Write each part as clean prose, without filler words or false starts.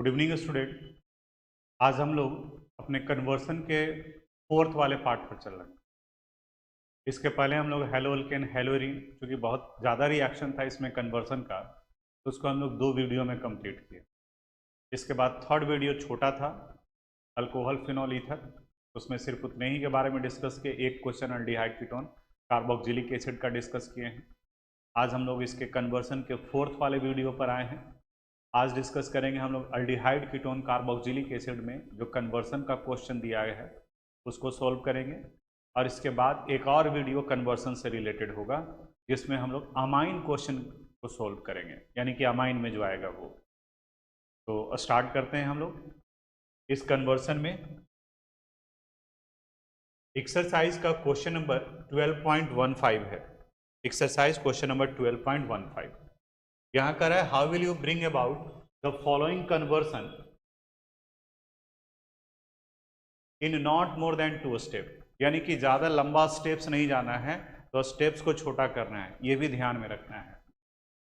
Good evening student. आज हम लोग अपने कन्वर्सन के फोर्थ वाले पार्ट पर चल रहे हैं। इसके पहले हम लोग हेलो अल्केन हेलो एरीन, क्योंकि बहुत ज़्यादा रिएक्शन था इसमें कन्वर्सन का, तो उसको हम लोग 2 वीडियो में कंप्लीट किए। इसके बाद थर्ड वीडियो छोटा था, अल्कोहल फिनॉल ईथर, उसमें सिर्फ उतने ही के बारे में डिस्कस किए। एक question aldehyde ketone carboxylic acid का डिस्कस किए हैं। आज हम लोग इसके कन्वर्सन के फोर्थ वाले वीडियो पर आए हैं। आज डिस्कस करेंगे हम लोग अल्डिहाइड कीटोन कार्बोक्सिलिक एसिड में जो कन्वर्सन का क्वेश्चन दिया गया है उसको सॉल्व करेंगे। और इसके बाद एक और वीडियो कन्वर्सन से रिलेटेड होगा जिसमें हम लोग अमाइन क्वेश्चन को सॉल्व करेंगे, यानी कि अमाइन में जो आएगा वो। तो स्टार्ट करते हैं हम लोग इस कन्वर्सन में। एक्सरसाइज का क्वेश्चन नंबर 12.15 है। एक्सरसाइज क्वेश्चन नंबर 12.15 यहाँ कर है, how will you bring about the following conversion in not more than 2 step, यानी कि ज़्यादा लंबा स्टेप्स नहीं जाना है, तो स्टेप्स को छोटा करना है, ये भी ध्यान में रखना है।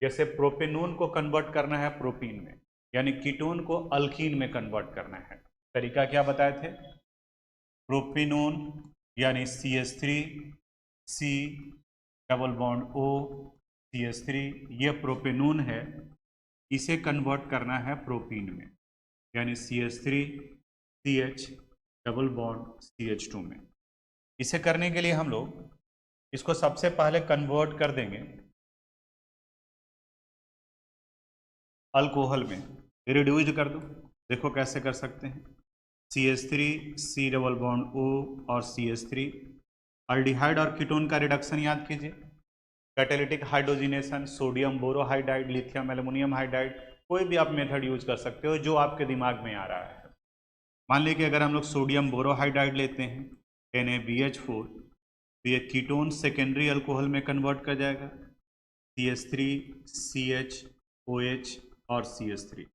जैसे प्रोपेनोन को कन्वर्ट करना है प्रोपीन में, यानी कीटोन को अल्कीन में कन्वर्ट करना है। तरीका क्या बताए थे? प्रोपेनोन यानी CH3 C double bond O CH3, ये प्रोपेनोन है, इसे कन्वर्ट करना है प्रोपीन में, यानी CH3 CH double bond CH2 में। इसे करने के लिए हम लोग इसको सबसे पहले कन्वर्ट कर देंगे अल्कोहल में, रिड्यूज कर दो। देखो कैसे कर सकते हैं। CH3 C double bond O और CH3, अल्डिहाइड और कीटोन का रिडक्शन याद कीजिए, catalytic hydrogenation, sodium borohydride, lithium aluminium hydride, कोई भी आप मेथड यूज कर सकते हो जो आपके दिमाग में आ रहा है। मान लीजिए कि अगर हम लोग सोडियम बोरोहाइड्राइड लेते हैं NaBH4, तो ये कीटोन सेकेंडरी अल्कोहल में कन्वर्ट कर जाएगा, CH3 CH OH और CH3।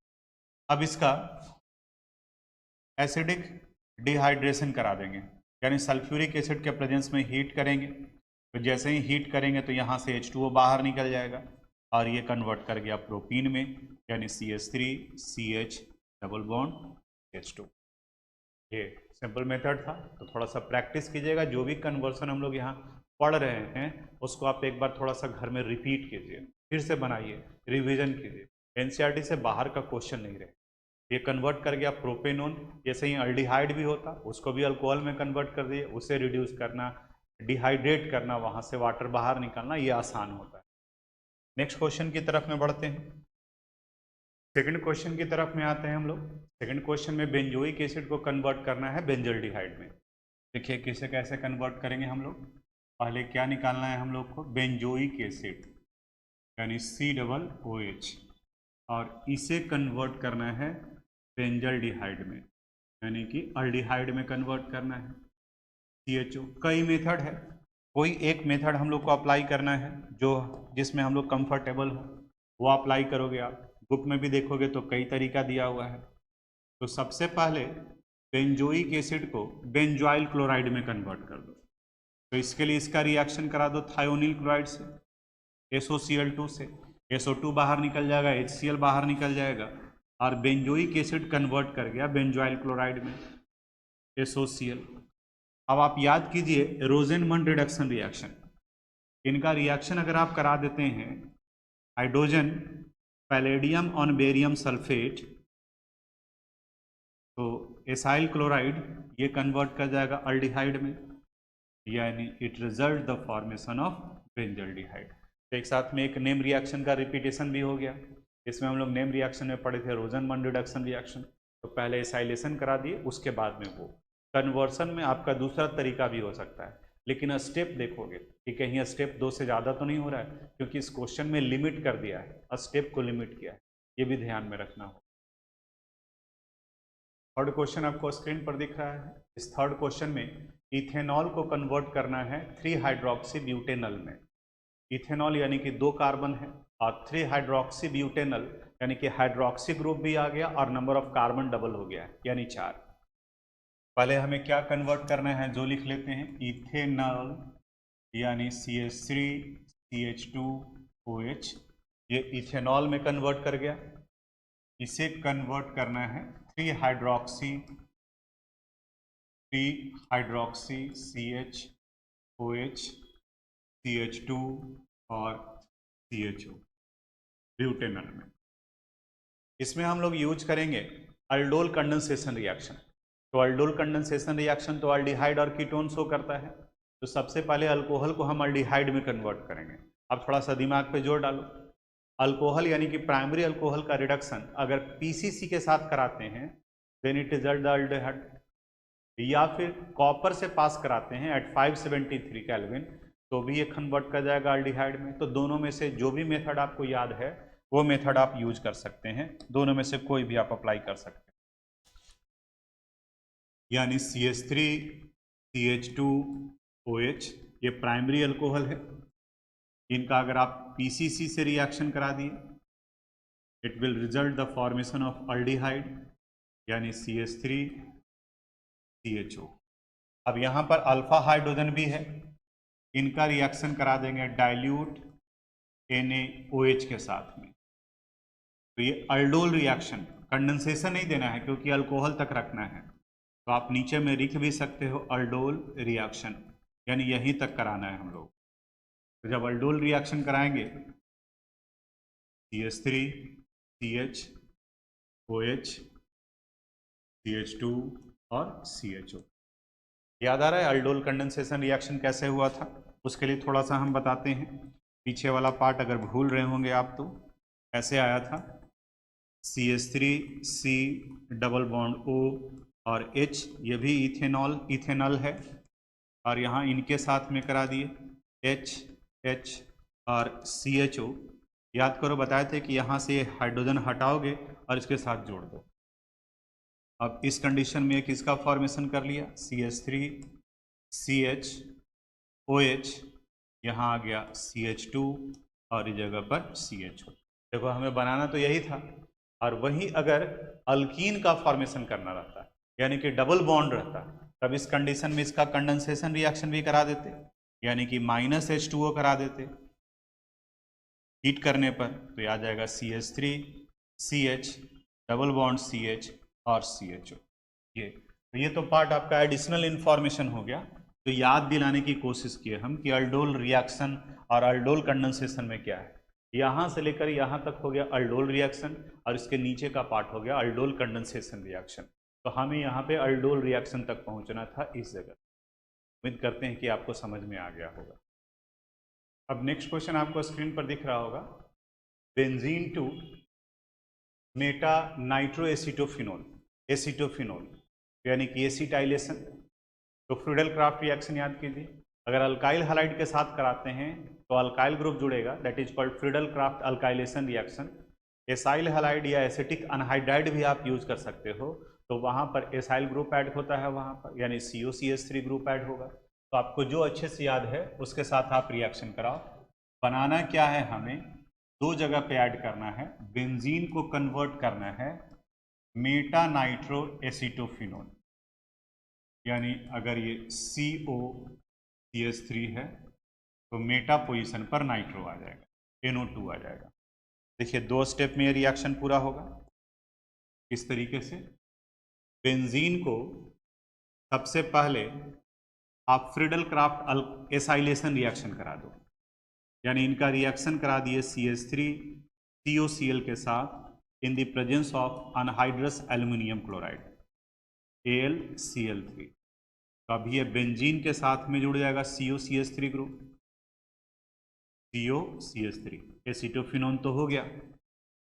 अब इसका एसिडिक डिहाइड्रेशन करा देंगे, यानी सल्फ्यूरिक एसिड के प्रेजेंस में हीट करेंगे। तो जैसे ही हीट करेंगे तो यहाँ से H2O बाहर निकल जाएगा और ये कन्वर्ट कर गया प्रोपीन में, यानी CH3 CH double bond H2। ये सिंपल मेथड था, तो थोड़ा सा प्रैक्टिस कीजिएगा। जो भी कन्वर्सन हम लोग यहाँ पढ़ रहे हैं उसको आप एक बार थोड़ा सा घर में रिपीट कीजिए, फिर से बनाइए, रिवीजन कीजिए। NCERT से बाहर का क्वेश्चन नहीं रहे। ये कन्वर्ट कर गया प्रोपेनोन, जैसे ही अल्डिहाइड भी होता उसको भी अल्कोहल में कन्वर्ट कर दिए, उसे रिड्यूस करना, डिहाइड्रेट करना, वहाँ से वाटर बाहर निकालना, ये आसान होता है। नेक्स्ट क्वेश्चन की तरफ में बढ़ते हैं। सेकंड क्वेश्चन की तरफ में आते हैं हम लोग। सेकंड क्वेश्चन में बेंजोइक एसिड को कन्वर्ट करना है बेंजल्डिहाइड में। देखिए किसे कैसे कन्वर्ट करेंगे हम लोग। पहले क्या निकालना है हम लोग को? बेंजोइक एसिड यानी COOH, और इसे कन्वर्ट करना है बेंजल्डिहाइड में, यानी कि अल्डिहाइड में कन्वर्ट करना है CHO। कई मेथड है, कोई एक मेथड हम लोग को अप्लाई करना है जो जिसमें हम लोग कंफर्टेबल हो, वो अप्लाई करोगे आप। बुक में भी देखोगे तो कई तरीका दिया हुआ है। तो सबसे पहले बेंजोइक एसिड को बेंजॉइल क्लोराइड में कन्वर्ट कर दो। तो इसके लिए इसका रिएक्शन करा दो थायोनिल क्लोराइड से, SOCl2 से, SO2 बाहर निकल जाएगा, HCl बाहर निकल जाएगा, और बेंजोइक एसिड कन्वर्ट कर गया बेंजॉइल क्लोराइड में, SOCl। अब आप याद कीजिए रोजेनमंड रिडक्शन रिएक्शन, इनका रिएक्शन अगर आप करा देते हैं, hydrogen palladium on barium sulphate, तो एसाइल क्लोराइड ये कन्वर्ट कर जाएगा अल्डिहाइड में, यानी it result the formation of benzaldehyde. तो एक साथ में एक नेम रिएक्शन का रिपीटेशन भी हो गया। इसमें हम लोग नेम रिएक्शन में पढ़े थे रोजेनमंड रिडक्शन रिएक्शन, तो पहले एसाइलेशन करा दिए, उसके बाद में वो कन्वर्सन में आपका दूसरा तरीका भी हो सकता है, लेकिन स्टेप देखोगे कि कहीं स्टेप 2 से ज़्यादा तो नहीं हो रहा है, क्योंकि इस क्वेश्चन में लिमिट कर दिया है, स्टेप को लिमिट किया है, ये भी ध्यान में रखना हो। थर्ड क्वेश्चन आपको स्क्रीन पर दिख रहा है। इस थर्ड क्वेश्चन में इथेनॉल को कन्वर्ट करना है 3 हाइड्रोक्सी ब्यूटेनल में। इथेनॉल यानी कि 2 कार्बन है, और 3 हाइड्रोक्सी ब्यूटेनल यानी कि हाइड्रोक्सी ग्रुप भी आ गया और नंबर ऑफ कार्बन डबल हो गया, यानी 4। पहले हमें क्या कन्वर्ट करना है, जो लिख लेते हैं, इथेनॉल यानी CH3 CH2 OH, ये इथेनॉल में कन्वर्ट कर गया। इसे कन्वर्ट करना है 3 हाइड्रोक्सी CH CH2 और CHO ब्यूटेनॉल में। इसमें हम लोग यूज करेंगे अल्डोल कंडेंसेशन रिएक्शन। तो अल्डोल कंडेंसेशन रिएक्शन तो अल्डिहाइड और कीटोन शो करता है। तो सबसे पहले अल्कोहल को हम अल्डिहाइड में कन्वर्ट करेंगे। अब थोड़ा सा दिमाग पे जोर डालो। अल्कोहल यानी कि प्राइमरी अल्कोहल का रिडक्शन अगर पीसीसी के साथ कराते हैं देन इट इज अल्डिहाइड, या फिर कॉपर से पास कराते हैं एट 573 केल्विन तो भी ये कन्वर्ट कर जाएगा अल्डिहाइड में। तो दोनों में से जो भी मेथड आपको याद है वो मेथड आप यूज कर सकते हैं, दोनों में से कोई भी आप अप्लाई कर सकते हैं। यानी CH3 CH2OH ये प्राइमरी अल्कोहल है। इनका अगर आप पीसीसी से रिएक्शन करा दिए it will result the formation of aldehyde यानी CH3 CHO। अब यहां पर अल्फा हाइड्रोजन भी है, इनका रिएक्शन करा देंगे डाइल्यूट NaOH के साथ में। तो ये अल्डोल रिएक्शन, कंडेंसेशन नहीं देना है क्योंकि अल्कोहल तक रखना है, तो आप नीचे में लिख भी सकते हो अल्डोल रिएक्शन, यानी यहीं तक कराना है हम लोग। तो जब अल्डोल रिएक्शन कराएंगे CH3 CHOH CH2 और CHO। याद आ रहा है अल्डोल कंडेंसेशन रिएक्शन कैसे हुआ था? उसके लिए थोड़ा सा हम बताते हैं। पीछे वाला पार्ट अगर भूल रहे होंगे आप तो ऐसे आया था CH3C डबल बॉन्ड O और H, ये भी इथेनॉल है, और यहाँ इनके साथ में करा दिए H और CHO। याद करो बताए थे कि यहाँ से हाइड्रोजन हटाओगे और इसके साथ जोड़ दो। अब इस कंडीशन में किसका फॉर्मेशन कर लिया CH3 CHOH, यहाँ आ गया CH2 और इस जगह पर CHO। देखो हमें बनाना तो यही था, और वही अगर अल्कीन का फॉर्मेशन करना रहता यानी कि डबल बॉन्ड रहता तब इस कंडीशन में इसका कंडेंसेशन रिएक्शन भी करा देते, यानी कि -H2O करा देते हीट करने पर, तो ये आ जाएगा CH3 CH double bond CH और CHO। ये तो पार्ट आपका एडिशनल इंफॉर्मेशन हो गया। तो याद दिलाने की कोशिश किए हम कि अल्डोल रिएक्शन और अल्डोल कंडेंसेशन में क्या है। यहाँ से लेकर यहाँ तक हो गया अल्डोल रिएक्शन, और इसके नीचे का पार्ट हो गया अल्डोल कंडेंसेशन रिएक्शन। तो हमें यहाँ पे अल्डोल रिएक्शन तक पहुँचना था इस जगह। उम्मीद करते हैं कि आपको समझ में आ गया होगा। अब नेक्स्ट क्वेश्चन आपको स्क्रीन पर दिख रहा होगा, बेंजीन टू मेटा नाइट्रो एसिटोफिनोल यानी कि एसिटाइलेशन। तो फ्रीडल क्राफ्ट रिएक्शन याद कीजिए, अगर अल्काइल हैलाइड के साथ कराते हैं तो अल्काइल ग्रुप जुड़ेगा, that is called Friedel craft alkylation reaction. Acyl halide या एसिटिक अनहाइड्राइड भी आप यूज कर सकते हो, तो वहाँ पर एसाइल ग्रुप ऐड होता है वहाँ पर, यानी COCH3 ग्रुप ऐड होगा। तो आपको जो अच्छे से याद है उसके साथ आप रिएक्शन कराओ। बनाना क्या है, हमें दो जगह पे ऐड करना है। बेंजीन को कन्वर्ट करना है मेटा नाइट्रो एसिटोफिनोल, यानी अगर ये COCH3 है तो मेटा पोजीशन पर नाइट्रो आ जाएगा, NO2 आ जाएगा। देखिए दो स्टेप में ये रिएक्शन पूरा होगा। इस तरीके से बेंजीन को सबसे पहले आप फ्रीडल क्राफ्ट एसाइलेशन रिएक्शन करा दो, यानी इनका रिएक्शन करा दिए CH3 COCl के साथ in the presence of anhydrous aluminium chloride AlCl3। तो अब ये बेंजीन के साथ में जुड़ जाएगा COCH3 ग्रुप, COCH3 एसिटोफिनोन तो हो गया।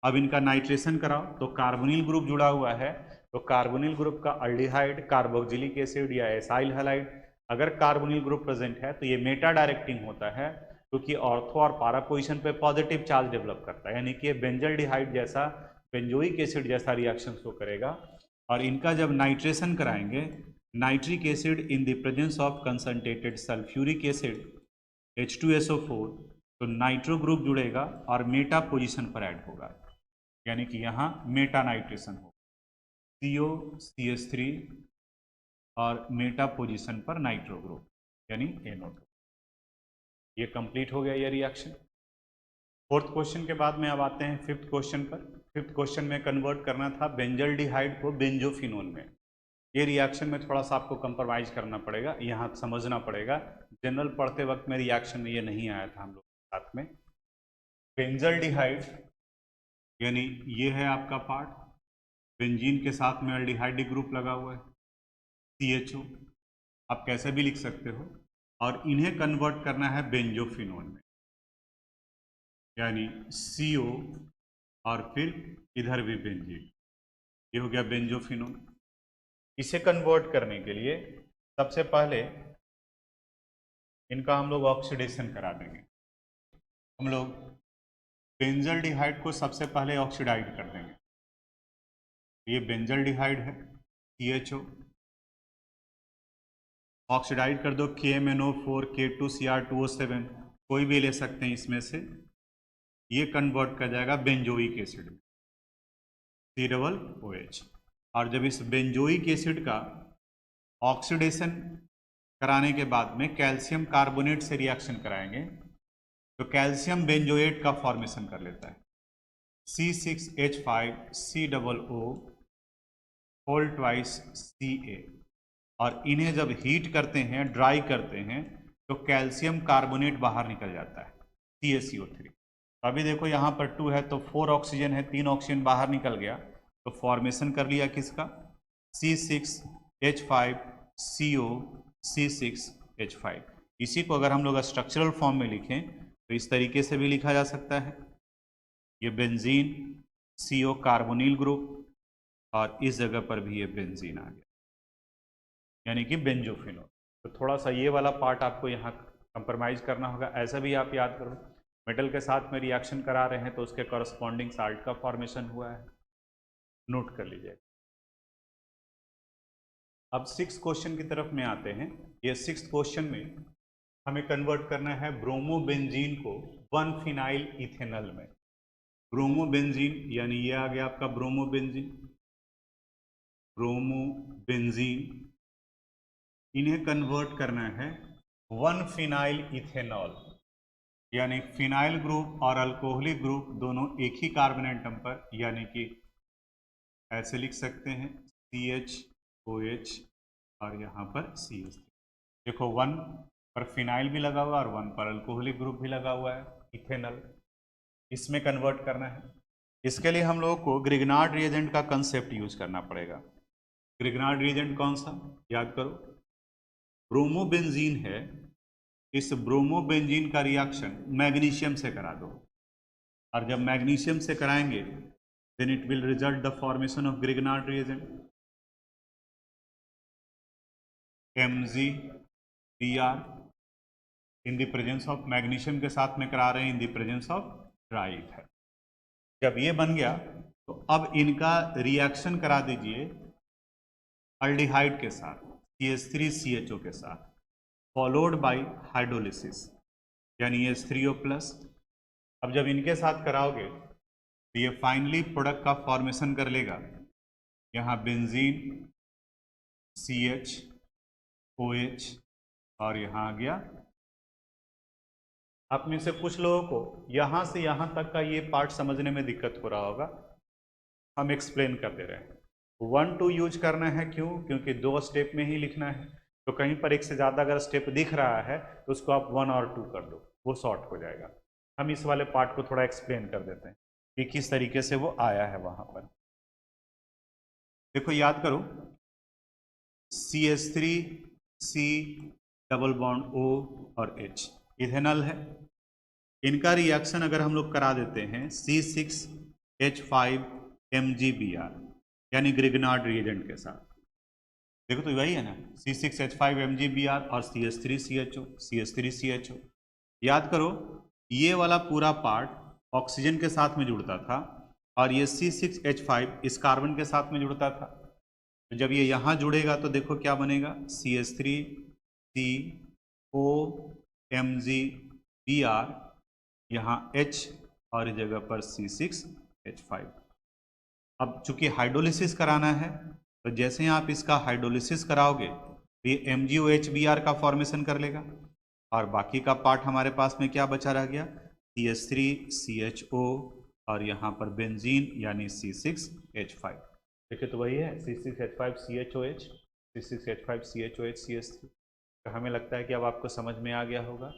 अब इनका नाइट्रेशन कराओ, तो कार्बोनिल ग्रुप जुड़ा हुआ है, तो कार्बोनिल ग्रुप का अल्डिहाइड, कार्बोक्सिलिक एसिड या एसाइल हैलाइड, अगर कार्बोनिल ग्रुप प्रेजेंट है तो ये मेटा डायरेक्टिंग होता है, क्योंकि ऑर्थो और पारा पोजीशन पे पॉजिटिव चार्ज डेवलप करता है, यानी कि बेंजल्डिहाइड जैसा, बेंजोइक एसिड जैसा रिएक्शन शो करेगा। और इनका जब नाइट्रेशन कराएंगे, nitric acid in the presence of concentrated sulphuric acid H2SO4, तो नाइट्रो ग्रुप जुड़ेगा और मेटा पोजीशन पर ऐड होगा, यानी कि यहाँ मेटा नाइट्रेशन हो COCH3 और मेटा पोजीशन पर नाइट्रो ग्रुप यानी NO2। ये कंप्लीट हो गया ये रिएक्शन। फोर्थ क्वेश्चन के बाद में अब आते हैं फिफ्थ क्वेश्चन पर। फिफ्थ क्वेश्चन में कन्वर्ट करना था बेंजल्डिहाइड को बेंजोफिनोल में। ये रिएक्शन में थोड़ा सा आपको कंप्रोमाइज करना पड़ेगा, यहाँ समझना पड़ेगा। जनरल पढ़ते वक्त में रिएक्शन में ये नहीं आया था हम लोग के साथ में। बेंजल्डिहाइड यानी ये है आपका पार्ट, बेंजीन के साथ में एल्डिहाइड ग्रुप लगा हुआ है CHO, आप कैसे भी लिख सकते हो, और इन्हें कन्वर्ट करना है बेंजोफिनोल में, यानी CO और फिर इधर भी बेंजीन, ये हो गया बेंजोफिनोल। इसे कन्वर्ट करने के लिए सबसे पहले इनका हम लोग ऑक्सीडेशन करा देंगे। हम लोग बेंजल्डिहाइड को सबसे पहले ऑक्सीडाइज कर देंगे। ये बेंजल्डिहाइड है CHO, ऑक्सीडाइज कर दो KMNO4 K2Cr2O7, कोई भी ले सकते हैं इसमें से। ये कन्वर्ट कर जाएगा बेंजोइक एसिड में COOH, और जब इस बेंजोइक एसिड का ऑक्सीडेशन कराने के बाद में कैल्शियम कार्बोनेट से रिएक्शन कराएंगे तो कैल्शियम बेंजोएट का फॉर्मेशन कर लेता है C6H5COO होल ट्वाइस Ca, और इन्हें जब हीट करते हैं, ड्राई करते हैं, तो कैल्शियम कार्बोनेट बाहर निकल जाता है CaCO3। तो अभी देखो यहाँ पर 2 है तो 4 ऑक्सीजन है, 3 ऑक्सीजन बाहर निकल गया, तो फॉर्मेशन कर लिया किसका, C6H5CO C6H5। इसी को अगर हम लोग स्ट्रक्चरल फॉर्म में लिखें तो इस तरीके से भी लिखा जा सकता है, ये बेंजीन CO कार्बोनिल ग्रुप, और इस जगह पर भी ये बेंजीन आ गया, यानी कि बेंजोफिनोल। तो थोड़ा सा ये वाला पार्ट आपको यहाँ कंप्रोमाइज करना होगा। ऐसा भी आप याद करो, मेटल के साथ में रिएक्शन करा रहे हैं तो उसके कॉरस्पॉन्डिंग साल्ट का फॉर्मेशन हुआ है, नोट कर लीजिए। अब 6th क्वेश्चन की तरफ में आते हैं। ये 6th क्वेश्चन में हमें कन्वर्ट करना है ब्रोमोबेंजीन को 1-फिनाइल इथेनॉल में। ब्रोमोबेंजीन यानी ये आ गया आपका ब्रोमोबेंजीन, इन्हें कन्वर्ट करना है 1-फिनाइल इथेनॉल, यानी फिनाइल ग्रुप और अल्कोहलिक ग्रुप दोनों एक ही कार्बन एटम पर, यानी कि ऐसे लिख सकते हैं CHOH और यहाँ पर CH3। देखो 1 पर फिनाइल भी लगा हुआ है और 1 पर अल्कोहलिक ग्रुप भी लगा हुआ है, इथेनॉल। इसमें कन्वर्ट करना है। इसके लिए हम लोगों को ग्रिग्नार्ड रिएजेंट का कंसेप्ट यूज करना पड़ेगा। ग्रिग्नार्ड रिएजेंट कौन सा, याद करो, ब्रोमोबेंजीन है, इस ब्रोमोबेंजीन का रिएक्शन मैग्नीशियम से करा दो, और जब मैग्नीशियम से कराएंगे then it will result the formation of Grignard reagent MgBr in the presence of magnesium के साथ में करा रहे हैं in the presence of dry ether। जब ये बन गया तो अब इनका रिएक्शन करा दीजिए अल्डिहाइड के साथ CH3CHO के साथ, फॉलोड बाय हाइड्रोलिसिस, यानी H3O+। अब जब इनके साथ कराओगे तो ये फाइनली प्रोडक्ट का फॉर्मेशन कर लेगा, यहाँ बेंजीन CHOH, और यहाँ आ गया। आप में से कुछ लोगों को यहाँ से यहाँ तक का ये पार्ट समझने में दिक्कत हो रहा होगा, हम एक्सप्लेन कर दे रहे हैं। 1-2 यूज करना है, क्यों, क्योंकि 2 स्टेप में ही लिखना है, तो कहीं पर एक से ज़्यादा अगर स्टेप दिख रहा है तो उसको आप 1 और 2 कर दो, वो शॉर्ट हो जाएगा। हम इस वाले पार्ट को थोड़ा एक्सप्लेन कर देते हैं कि किस तरीके से वो आया है वहां पर। देखो याद करो, CH3C डबल बॉन्ड O और H इथेनॉल है। इनका रिएक्शन अगर हम लोग करा देते हैं C6H5MgBr, यानी ग्रिग्नार्ड रिएजेंट के साथ, देखो तो वही है ना, C6H5MgBr और CH3CHO। याद करो ये वाला पूरा पार्ट ऑक्सीजन के साथ में जुड़ता था और ये C6H5 इस कार्बन के साथ में जुड़ता था। तो जब ये यहाँ जुड़ेगा तो देखो क्या बनेगा, CH3COMgBr, यहाँ H और इस जगह पर C6H5। अब चूंकि हाइड्रोलिसिस कराना है तो जैसे ही आप इसका हाइड्रोलिसिस कराओगे तो ये MgOHBr का फॉर्मेशन कर लेगा, और बाकी का पार्ट हमारे पास में क्या बचा रह गया, CH3CHO और यहाँ पर बेंजीन यानी C6H5। देखिए तो वही है C6H5CHOH, C6H5CHOH CH3। तो हमें लगता है कि अब आपको समझ में आ गया होगा।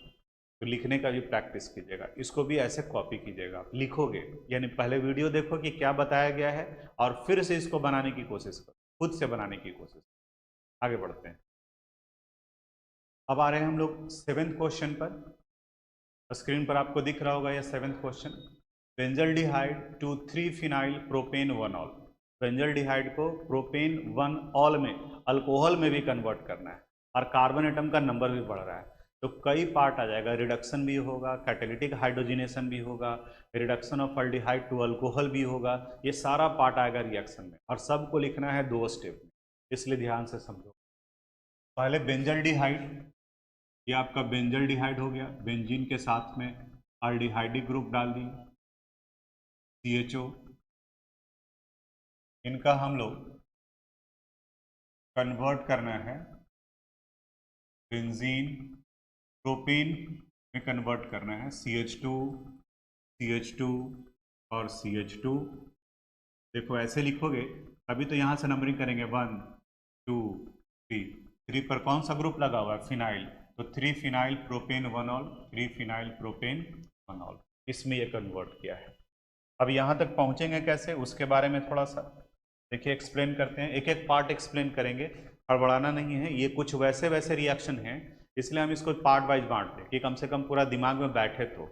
तो लिखने का भी प्रैक्टिस कीजिएगा, इसको भी ऐसे कॉपी कीजिएगा, आप लिखोगे यानी पहले वीडियो देखो कि क्या बताया गया है और फिर से इसको बनाने की कोशिश करो, खुद से बनाने की कोशिश। आगे बढ़ते हैं। अब आ रहे हैं हम लोग 7वें क्वेश्चन पर। स्क्रीन पर आपको दिख रहा होगा यह 7वां question. Benzaldehyde to three phenyl propane one ol. Benzaldehyde को प्रोपेन 1-ऑल में, अल्कोहल में भी कन्वर्ट करना है और कार्बन एटम का नंबर भी बढ़ रहा है। तो कई पार्ट आ जाएगा, रिडक्शन भी होगा, कैटेलिटिक हाइड्रोजिनेशन भी होगा, reduction of aldehyde to alcohol भी होगा, ये सारा पार्ट आएगा रिएक्शन में और सबको लिखना है 2 स्टेप में, इसलिए ध्यान से समझो। पहले बेंजल्डिहाइड, ये आपका बेंजल्डिहाइड हो गया, बेंजीन के साथ में अल्डिहाइडिक ग्रुप डाल दिए CHO। इनका हम लोग कन्वर्ट करना है बेंजीन प्रोपेन में कन्वर्ट करना है, CH2 CH2 और CH2। देखो ऐसे लिखोगे अभी तो यहाँ से नंबरिंग करेंगे 1 2 3। 3 पर कौन सा ग्रुप लगा हुआ है? फिनाइल, तो 3-फिनाइल प्रोपेन 1-ऑल, 3-फिनाइल प्रोपेन 1-ऑल, इसमें ये कन्वर्ट किया है। अब यहाँ तक पहुँचेंगे कैसे उसके बारे में थोड़ा सा देखिए एक्सप्लेन करते हैं, एक एक पार्ट एक्सप्लेन करेंगे, हड़बड़ाना नहीं है। ये कुछ वैसे वैसे रिएक्शन हैं, इसलिए हम इसको पार्ट वाइज बांट दें कि कम से कम पूरा दिमाग में बैठे। तो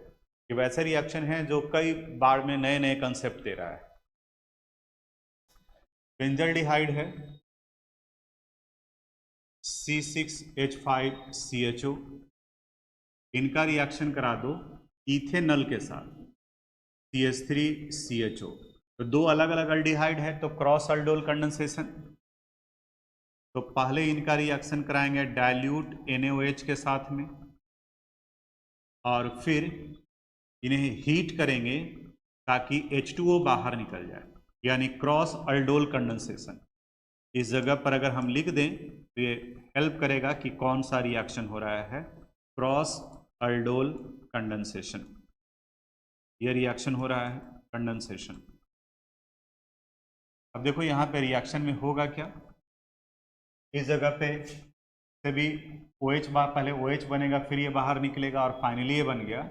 ये वैसे रिएक्शन हैं जो कई बार में नए नए कंसेप्ट दे रहा है। बेंजल्डिहाइड है C6H5CHO, इनका रिएक्शन करा दो इथेनॉल के साथ CH3CHO। तो दो अलग अलग अल्डिहाइड है तो क्रॉस अल्डोल कंडेंसेशन। तो पहले इनका रिएक्शन कराएंगे डाइल्यूट NaOH के साथ में और फिर इन्हें हीट करेंगे ताकि H2O बाहर निकल जाए, यानी क्रॉस अल्डोल कंडेंसेशन। इस जगह पर अगर हम लिख दें तो ये हेल्प करेगा कि कौन सा रिएक्शन हो रहा है, क्रॉस अल्डोल कंडेंसेशन, ये रिएक्शन हो रहा है कंडेंसेशन। अब देखो यहाँ पे रिएक्शन में होगा क्या, इस जगह पे से भी OH पहले OH बनेगा, फिर ये बाहर निकलेगा और फाइनली ये बन गया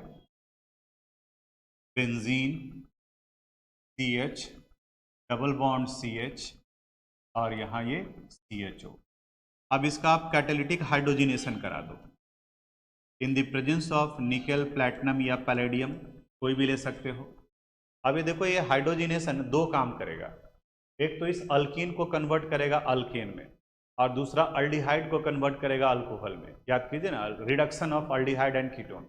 benzene CH, double bond CH और यहाँ ये CHO। अब इसका आप कैटेलिटिक हाइड्रोजिनेशन करा दो in the presence of nickel, platinum या पैलेडियम, कोई भी ले सकते हो। अब ये देखो ये हाइड्रोजिनेशन दो काम करेगा, एक तो इस अल्कीन को कन्वर्ट करेगा अल्केन में और दूसरा अल्डिहाइड को कन्वर्ट करेगा अल्कोहल में। याद कीजिए ना, reduction of aldehyde and ketone.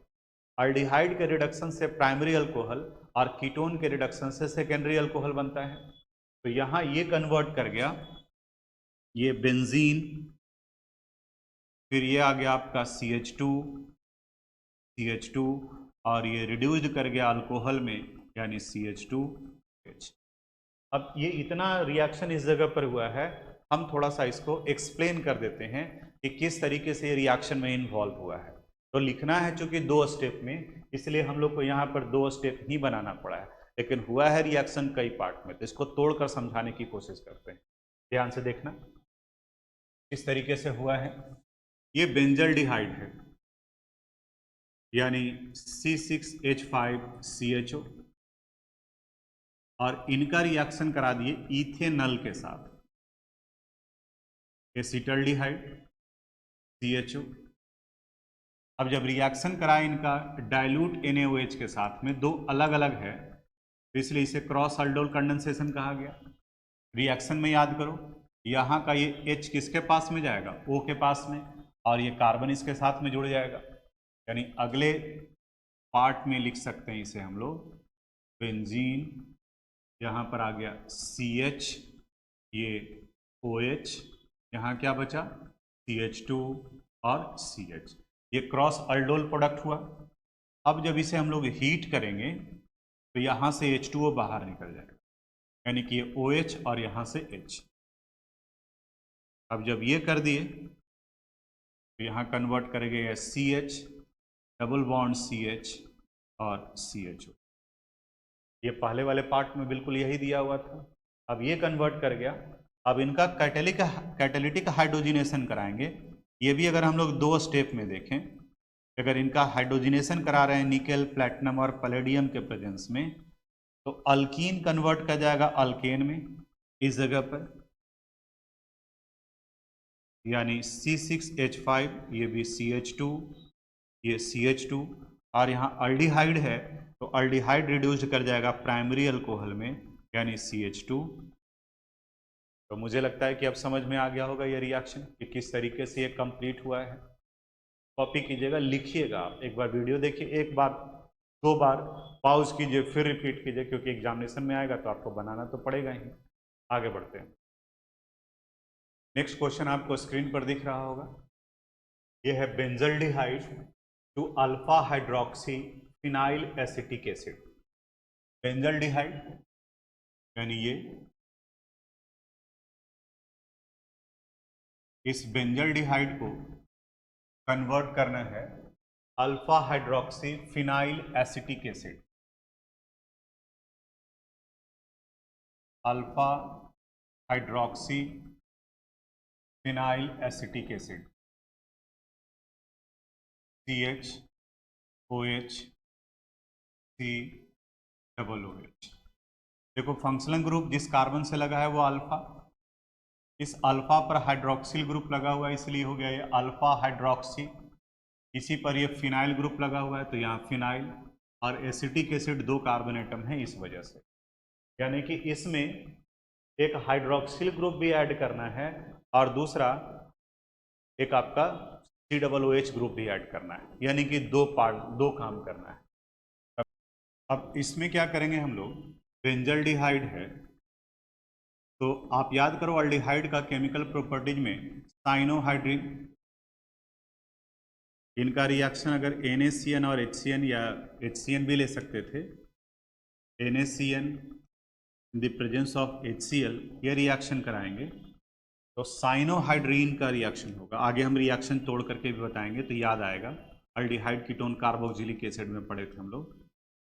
Aldehyde के रिडक्शन से प्राइमरी अल्कोहल और कीटोन के रिडक्शन से सेकेंडरी अल्कोहल बनता है। तो यहाँ ये कन्वर्ट कर गया ये बेंजीन, फिर ये आ गया आपका CH2 और ये रिड्यूस्ड कर गया अल्कोहल में यानी CH2H। अब ये इतना रिएक्शन इस जगह पर हुआ है, हम थोड़ा सा इसको एक्सप्लेन कर देते हैं कि किस तरीके से ये रिएक्शन में इन्वॉल्व हुआ है। तो लिखना है चूंकि 2 स्टेप में, इसलिए हम लोग को यहाँ पर 2 स्टेप ही बनाना पड़ा है, लेकिन हुआ है रिएक्शन कई पार्ट में, तो इसको तोड़कर समझाने की कोशिश करते हैं। ध्यान से देखना किस तरीके से हुआ है। ये बेंजल्डिहाइड है यानी C6H5CHO और इनका रिएक्शन करा दिए इथेनॉल के साथ, एसिटल्डिहाइड CHO। अब जब रिएक्शन करा इनका डाइल्यूट NaOH के साथ में, दो अलग अलग है तो इसलिए इसे क्रॉस अल्डोल कंडेंसेशन कहा गया। रिएक्शन में याद करो यहाँ का ये H किसके पास में जाएगा, O के पास में, और ये कार्बन इसके साथ में जुड़ जाएगा, यानी अगले पार्ट में लिख सकते हैं इसे हम लोग बेंजीन, यहाँ पर आ गया CH, ये OH, यहाँ क्या बचा CH2 और CH, ये क्रॉस अल्डोल प्रोडक्ट हुआ। अब जब इसे हम लोग हीट करेंगे तो यहाँ से H2O बाहर निकल जाएगा, यानी कि ये OH और यहाँ से H। अब जब ये कर दिए तो यहाँ कन्वर्ट करेंगे CH, डबल बॉन्ड CH और CHO। ये पहले वाले पार्ट में बिल्कुल यही दिया हुआ था। अब ये कन्वर्ट कर गया। अब इनका कैटेलिटिक हाइड्रोजिनेशन कराएंगे। ये भी अगर हम लोग 2 स्टेप में देखें, अगर इनका हाइड्रोजिनेशन करा रहे हैं निकेल, प्लैटिनम और पैलेडियम के प्रेजेंस में, तो अल्कीन कन्वर्ट कर जाएगा अल्केन में इस जगह पर, यानी C6H5, ये भी CH2, ये CH2, और यहाँ अल्डिहाइड है तो अल्डिहाइड रिड्यूस्ड कर जाएगा प्राइमरी अल्कोहल में, यानी CH2। तो मुझे लगता है कि अब समझ में आ गया होगा ये रिएक्शन कि किस तरीके से ये कंप्लीट हुआ है। कॉपी कीजिएगा, लिखिएगा, आप एक बार वीडियो देखिए, एक बार 2 बार पॉज कीजिए, फिर रिपीट कीजिए, क्योंकि एग्जामिनेशन में आएगा तो आपको बनाना तो पड़ेगा ही। आगे बढ़ते हैं। नेक्स्ट क्वेश्चन आपको स्क्रीन पर दिख रहा होगा, ये है benzaldehyde to alpha hydroxy phenyl acetic acid. Benzaldehyde यानी ये, इस बेंजल्डिहाइड को कन्वर्ट करना है alpha hydroxy phenyl acetic acid. Alpha hydroxy phenyl acetic acid, CH OH, देखो फंक्शनल ग्रुप जिस कार्बन से लगा है वो अल्फा, इस अल्फा पर हाइड्रोक्सिल ग्रुप लगा हुआ है इसलिए हो गया ये अल्फा हाइड्रोक्सी। इसी पर ये फिनाइल ग्रुप लगा हुआ है तो यहाँ फिनाइल, और एसिटिक एसिड 2 कार्बन एटम है इस वजह से, यानी कि इसमें एक हाइड्रोक्सिल ग्रुप भी ऐड करना है और दूसरा एक आपका COOH ग्रुप भी ऐड करना है, यानी कि 2 काम करना है। अब इसमें क्या करेंगे हम लोग, बेंजल्डिहाइड है तो आप याद करो अल्डिहाइड का केमिकल प्रॉपर्टीज में साइनोहाइड्रिन, इनका रिएक्शन अगर NaCN और HCN या HCN भी ले सकते थे, NaCN in the presence of HCl, ये रिएक्शन कराएंगे तो साइनोहाइड्रीन का रिएक्शन होगा। आगे हम रिएक्शन तोड़ करके भी बताएंगे तो याद आएगा। अल्डिहाइड कीटोन कार्बोक्सिलिक एसिड में पढ़े थे हम लोग,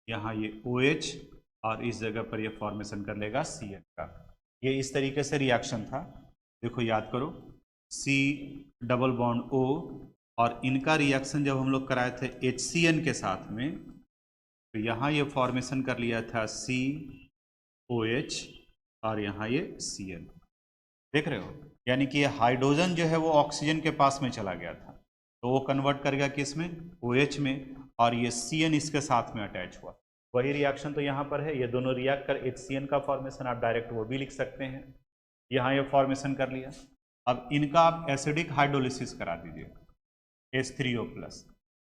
यहाँ ये OH और इस जगह पर ये फॉर्मेशन कर लेगा CN का। ये इस तरीके से रिएक्शन था, देखो याद करो, C डबल बॉन्ड O, और इनका रिएक्शन जब हम लोग कराए थे HCN के साथ में तो यहाँ ये फॉर्मेशन कर लिया था COH और यहाँ ये CN, देख रहे हो, यानी कि ये हाइड्रोजन जो है वो ऑक्सीजन के पास में चला गया था तो वो कन्वर्ट कर गया किस में, OH में, और ये CN इसके साथ में अटैच हुआ। वही रिएक्शन तो यहाँ पर है, ये दोनों रिएक्ट कर HCN का फॉर्मेशन, आप डायरेक्ट वो भी लिख सकते हैं। यहाँ ये फॉर्मेशन कर लिया। अब इनका आप एसिडिक हाइड्रोलिसिस करा दीजिए H3O+।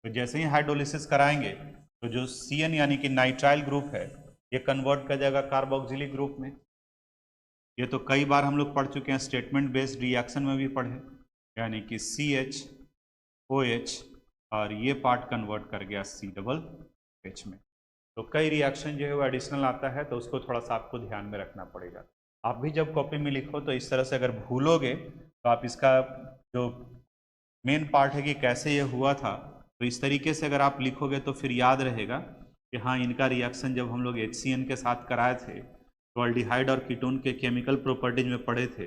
तो जैसे ही हाइड्रोलिसिस कराएंगे तो जो CN यानी कि नाइट्राइल ग्रुप है ये कन्वर्ट कर जाएगा कार्बोक्सिलिक ग्रुप में। ये तो कई बार हम लोग पढ़ चुके हैं, स्टेटमेंट बेस्ड रिएक्शन में भी पढ़े, यानी कि CH और ये पार्ट कन्वर्ट कर गया CH में। तो कई रिएक्शन जो है वो एडिशनल आता है तो उसको थोड़ा सा आपको ध्यान में रखना पड़ेगा। आप भी जब कॉपी में लिखो तो इस तरह से अगर भूलोगे तो आप इसका जो मेन पार्ट है कि कैसे ये हुआ था तो इस तरीके से अगर आप लिखोगे तो फिर याद रहेगा कि हाँ इनका रिएक्शन जब हम लोग HCN के साथ कराए थे तो अल्डिहाइड और कीटोन के केमिकल प्रॉपर्टीज में पढ़े थे,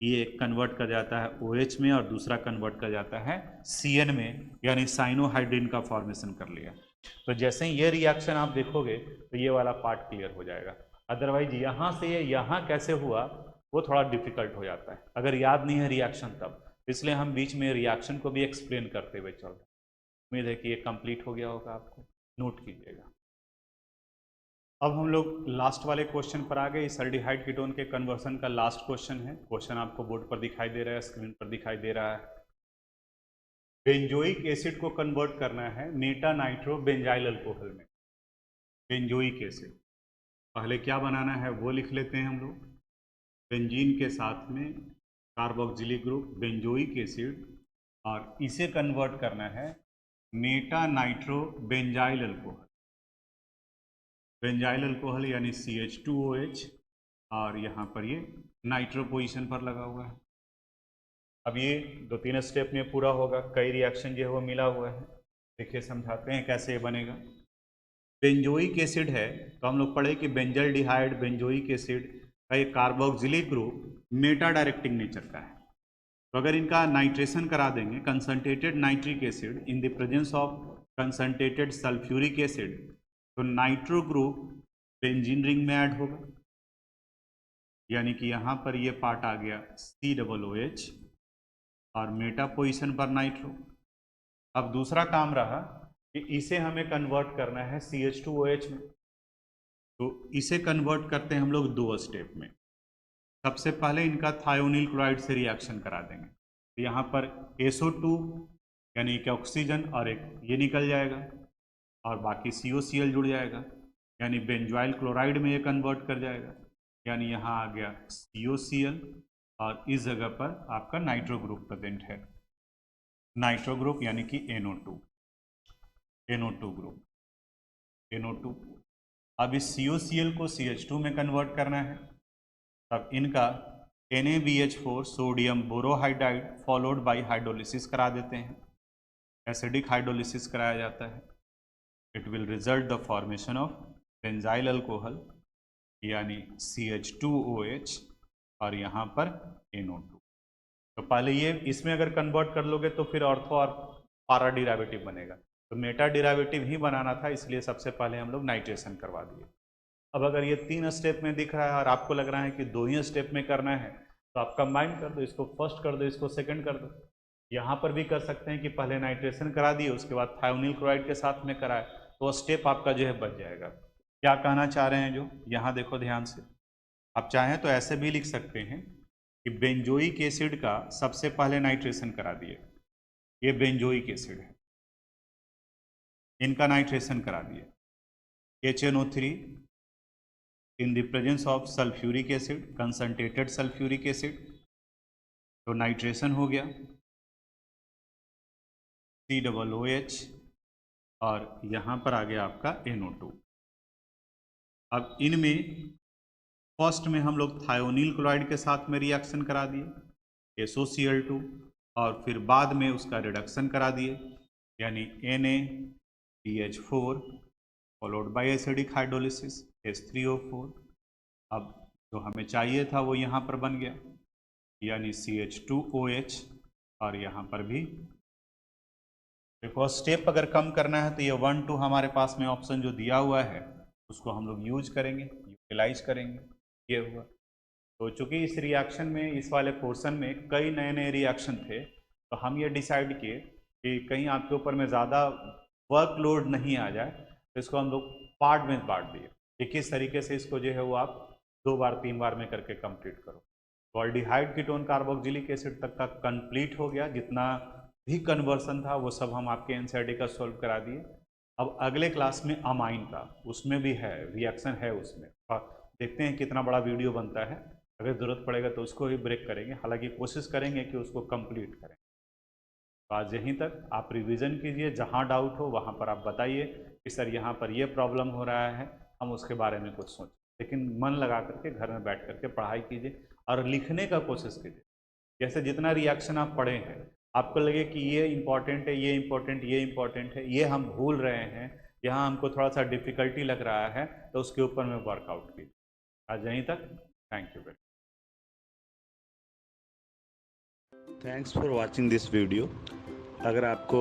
ये कन्वर्ट कर जाता है OH में और दूसरा कन्वर्ट कर जाता है CN में, यानी साइनोहाइड्रिन का फॉर्मेशन कर लिया। तो जैसे ही ये रिएक्शन आप देखोगे तो ये वाला पार्ट क्लियर हो जाएगा। अदरवाइज यहाँ से ये यहाँ कैसे हुआ वो थोड़ा डिफिकल्ट हो जाता है अगर याद नहीं है रिएक्शन तब, इसलिए हम बीच में रिएक्शन को भी एक्सप्लेन करते हुए चल रहे हैं। उम्मीद है कि ये कंप्लीट हो गया होगा, आपको नोट कीजिएगा। अब हम लोग लास्ट वाले क्वेश्चन पर आ गए, इस अल्डिहाइड कीटोन के कन्वर्सन का लास्ट क्वेश्चन है। क्वेश्चन आपको बोर्ड पर दिखाई दे रहा है, स्क्रीन पर दिखाई दे रहा है। बेंजोइक एसिड को कन्वर्ट करना है मेटा नाइट्रो बेंजाइल अल्कोहल में। बेंजोइक एसिड पहले क्या बनाना है वो लिख लेते हैं हम लोग। बेंजीन के साथ में कार्बोक्सिलिक ग्रुप बेंजोइक एसिड, और इसे कन्वर्ट करना है Meta nitro benzyl alcohol. Benzyl alcohol यानी CH2OH, और यहाँ पर ये नाइट्रो पोजीशन पर लगा हुआ है। अब ये 2-3 स्टेप में पूरा होगा, कई रिएक्शन जो है वो मिला हुआ है। देखिए समझाते हैं कैसे ये बनेगा। बेंजोइक एसिड है तो हम लोग पढ़े कि बेंजल डिहाइड बेंजोइक एसिड का एक carboxylic group Meta directing nature का है। तो अगर इनका नाइट्रेशन करा देंगे concentrated nitric acid in the presence of concentrated sulphuric acid, तो नाइट्रो ग्रुप बेंजीन रिंग में ऐड होगा, यानी कि यहाँ पर ये पार्ट आ गया COOH और मेटा पोजीशन पर नाइट्रो। अब दूसरा काम रहा कि इसे हमें कन्वर्ट करना है CH2OH में। तो इसे कन्वर्ट करते हैं हम लोग दो स्टेप में। सबसे पहले इनका थायोनिल क्लोराइड से रिएक्शन करा देंगे, तो यहाँ पर SO2 यानी कि ऑक्सीजन और एक ये निकल जाएगा और बाकी COCl जुड़ जाएगा, यानी बेंजोइल क्लोराइड में ये कन्वर्ट कर जाएगा, यानी यहाँ आ गया COCl और इस जगह पर आपका नाइट्रो ग्रुप प्रेजेंट है। नाइट्रो ग्रुप यानी कि NO2 ग्रुप NO2। अब इस COCl को CH2 में कन्वर्ट करना है, तब इनका NaBH4 sodium borohydride followed by hydrolysis करा देते हैं। एसिडिक हाइड्रोलिसिस कराया जाता है। It will result the formation of benzyl alcohol यानी CH2OH और यहाँ पर NO2। तो पहले ये इसमें अगर कन्वर्ट कर लोगे तो फिर ऑर्थो और पारा डिराइवेटिव बनेगा, तो मेटा डिराइवेटिव ही बनाना था, इसलिए सबसे पहले हम लोग नाइट्रेशन करवा दिए। अब अगर ये 3 स्टेप में दिख रहा है और आपको लग रहा है कि 2 ही स्टेप में करना है, तो आप कंबाइन कर दो, इसको फर्स्ट कर दो, इसको सेकंड कर दो। यहाँ पर भी कर सकते हैं कि पहले नाइट्रेशन करा दिए उसके बाद थायोनिल क्लोराइड के साथ में कराए, तो स्टेप आपका जो है बच जाएगा। क्या कहना चाह रहे हैं जो यहाँ देखो ध्यान से, आप चाहें तो ऐसे भी लिख सकते हैं कि बेंजोइक एसिड का सबसे पहले नाइट्रेशन करा दिए, ये बेंजोइक एसिड है, इनका नाइट्रेशन करा दिए HNO3 in the presence of sulphuric acid concentrated sulphuric acid, तो नाइट्रेशन हो गया COOH और यहाँ पर आ गया आपका NO2। अब इनमें फर्स्ट में हम लोग थायोनिल क्लोराइड के साथ में रिएक्शन करा दिए SOCl2 और फिर बाद में उसका रिडक्शन करा दिए, यानी NaBH4 followed by acidic hydrolysis H3O4। अब जो हमें चाहिए था वो यहाँ पर बन गया, यानी CH2OH और यहाँ पर भी देखो स्टेप अगर कम करना है तो ये 1 2 हमारे पास में ऑप्शन जो दिया हुआ है उसको हम लोग यूज करेंगे, यूटिलाइज करेंगे। ये हुआ। तो चूंकि इस रिएक्शन में इस वाले पोर्शन में कई नए नए रिएक्शन थे, तो हम ये डिसाइड किए कि कहीं आपके ऊपर में ज़्यादा वर्कलोड नहीं आ जाए, तो इसको हम लोग पार्ट में बांट दिए कि किस तरीके से इसको जो है वो आप 2 बार 3 बार में करके कंप्लीट करो। तो ऑल्डिहाइड कीटोन कार्बोक्सिलिक एसिड तक का कंप्लीट हो गया, जितना भी कन्वर्सन था वो सब हम आपके एनसीईआरटी का सॉल्व करा दिए। अब अगले क्लास में अमाइन का, उसमें भी है रिएक्शन है उसमें, देखते हैं कितना बड़ा वीडियो बनता है, अगर ज़रूरत पड़ेगा तो उसको भी ब्रेक करेंगे, हालांकि कोशिश करेंगे कि उसको कंप्लीट करें। तो आज यहीं तक, आप रिवीजन कीजिए, जहाँ डाउट हो वहाँ पर आप बताइए कि सर यहाँ पर ये प्रॉब्लम हो रहा है, हम उसके बारे में कुछ सोचें, लेकिन मन लगा करके घर में बैठ करके पढ़ाई कीजिए और लिखने का कोशिश कीजिए। जैसे जितना रिएक्शन आप पढ़े हैं, आपको लगे कि ये इंपॉर्टेंट है, ये इंपॉर्टेंट, ये इंपॉर्टेंट है, ये हम भूल रहे हैं, यहाँ हमको थोड़ा सा डिफ़िकल्टी लग रहा है, तो उसके ऊपर में वर्कआउट कीजिए। आज यहीं तक, thank you very much. Thanks for watching this video. अगर आपको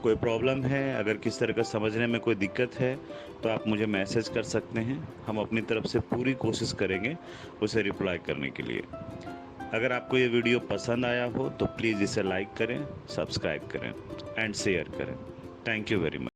कोई प्रॉब्लम है, अगर किस तरह का समझने में कोई दिक्कत है, तो आप मुझे मैसेज कर सकते हैं, हम अपनी तरफ से पूरी कोशिश करेंगे उसे रिप्लाई करने के लिए। अगर आपको ये वीडियो पसंद आया हो तो प्लीज़ इसे लाइक करें, सब्सक्राइब करें एंड शेयर करें। Thank you very much.